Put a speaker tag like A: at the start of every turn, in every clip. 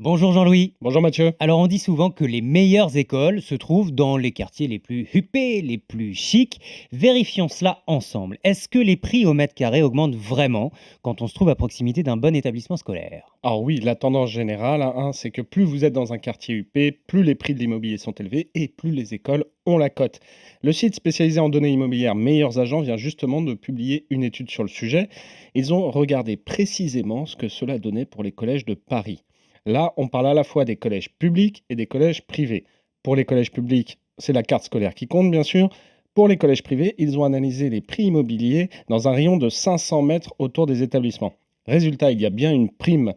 A: Bonjour Jean-Louis.
B: Bonjour Mathieu.
A: Alors on dit souvent que les meilleures écoles se trouvent dans les quartiers les plus huppés, les plus chics. Vérifions cela ensemble. Est-ce que les prix au mètre carré augmentent vraiment quand on se trouve à proximité d'un bon établissement scolaire?
B: Alors oui, la tendance générale, c'est que plus vous êtes dans un quartier huppé, plus les prix de l'immobilier sont élevés et plus les écoles ont la cote. Le site spécialisé en données immobilières Meilleurs Agents vient justement de publier une étude sur le sujet. Ils ont regardé précisément ce que cela donnait pour les collèges de Paris. Là, on parle à la fois des collèges publics et des collèges privés. Pour les collèges publics, c'est la carte scolaire qui compte, bien sûr. Pour les collèges privés, ils ont analysé les prix immobiliers dans un rayon de 500 mètres autour des établissements. Résultat, il y a bien une prime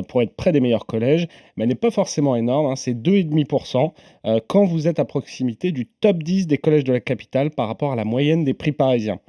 B: pour être près des meilleurs collèges, mais elle n'est pas forcément énorme, c'est 2,5% quand vous êtes à proximité du top 10 des collèges de la capitale par rapport à la moyenne des prix parisiens.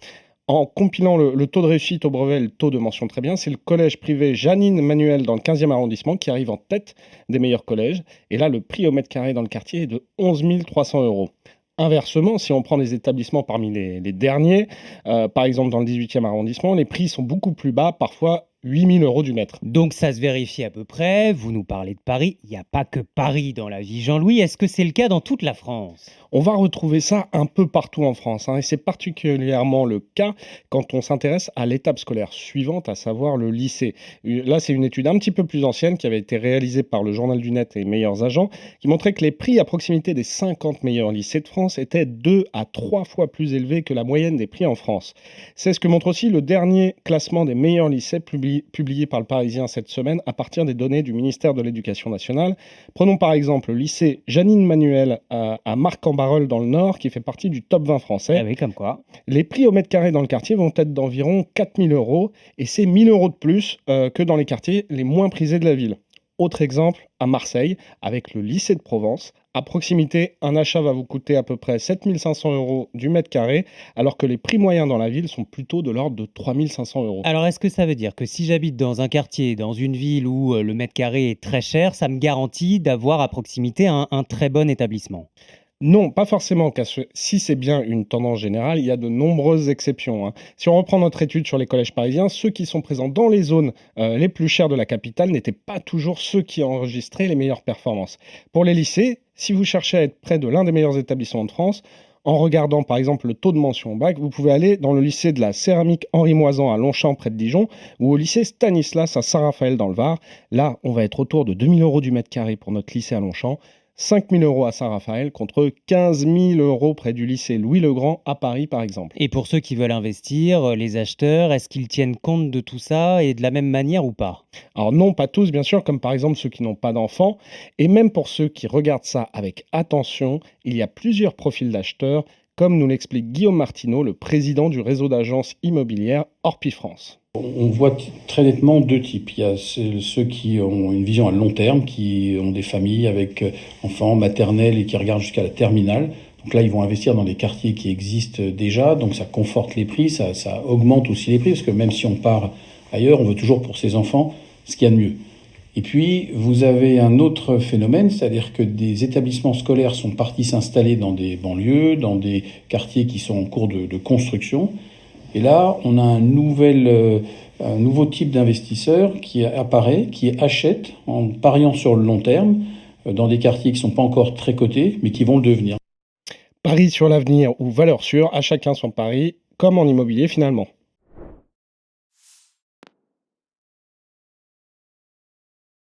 B: En compilant le taux de réussite au brevet et le taux de mention très bien, c'est le collège privé Janine Manuel dans le 15e arrondissement qui arrive en tête des meilleurs collèges. Et là, le prix au mètre carré dans le quartier est de 11 300 euros. Inversement, si on prend des établissements parmi les derniers, par exemple dans le 18e arrondissement, les prix sont beaucoup plus bas, parfois 8 000 euros du mètre.
A: Donc ça se vérifie à peu près. Vous nous parlez de Paris. Il n'y a pas que Paris dans la vie, Jean-Louis. Est-ce que c'est le cas dans toute la France?
B: On va retrouver ça un peu partout en France, et c'est particulièrement le cas quand on s'intéresse à l'étape scolaire suivante, à savoir le lycée. Là, c'est une étude un petit peu plus ancienne qui avait été réalisée par le Journal du Net et Meilleurs Agents, qui montrait que les prix à proximité des 50 meilleurs lycées de France étaient 2 à 3 fois plus élevés que la moyenne des prix en France. C'est ce que montre aussi le dernier classement des meilleurs lycées publié par le Parisien cette semaine à partir des données du ministère de l'Éducation nationale. Prenons par exemple le lycée Janine Manuel à Marc-en-Barœul dans le Nord, qui fait partie du top 20 français.
A: Ah oui, comme quoi.
B: Les prix au mètre carré dans le quartier vont être d'environ 4 000 euros, et c'est 1 000 euros de plus que dans les quartiers les moins prisés de la ville. Autre exemple, à Marseille, avec le lycée de Provence. À proximité, un achat va vous coûter à peu près 7 500 euros du mètre carré, alors que les prix moyens dans la ville sont plutôt de l'ordre de 3 500 euros.
A: Alors est-ce que ça veut dire que si j'habite dans un quartier, dans une ville où le mètre carré est très cher, ça me garantit d'avoir à proximité un très bon établissement?
B: Non, pas forcément, car si c'est bien une tendance générale, il y a de nombreuses exceptions. Si on reprend notre étude sur les collèges parisiens, ceux qui sont présents dans les zones les plus chères de la capitale n'étaient pas toujours ceux qui enregistraient les meilleures performances. Pour les lycées, si vous cherchez à être près de l'un des meilleurs établissements de France, en regardant par exemple le taux de mention au bac, vous pouvez aller dans le lycée de la céramique Henri Moisan à Longchamp près de Dijon ou au lycée Stanislas à Saint-Raphaël dans le Var. Là, on va être autour de 2 000 euros du mètre carré pour notre lycée à Longchamp. 5 000 euros à Saint-Raphaël contre 15 000 euros près du lycée Louis-le-Grand à Paris, par exemple.
A: Et pour ceux qui veulent investir, les acheteurs, est-ce qu'ils tiennent compte de tout ça et de la même manière ou pas?
B: Alors non, pas tous, bien sûr, comme par exemple ceux qui n'ont pas d'enfants. Et même pour ceux qui regardent ça avec attention, il y a plusieurs profils d'acheteurs, comme nous l'explique Guillaume Martineau, le président du réseau d'agences immobilières Orpi France.
C: On voit très nettement deux types. Il y a ceux qui ont une vision à long terme, qui ont des familles avec enfants maternels et qui regardent jusqu'à la terminale. Donc là, ils vont investir dans des quartiers qui existent déjà, donc ça conforte les prix, ça augmente aussi les prix, parce que même si on part ailleurs, on veut toujours pour ses enfants ce qu'il y a de mieux. Et puis, vous avez un autre phénomène, c'est-à-dire que des établissements scolaires sont partis s'installer dans des banlieues, dans des quartiers qui sont en cours de construction. Et là, on a un nouveau type d'investisseur qui apparaît, qui achète en pariant sur le long terme dans des quartiers qui ne sont pas encore très cotés, mais qui vont le devenir.
B: Paris sur l'avenir ou valeur sûre, à chacun son pari, comme en immobilier finalement.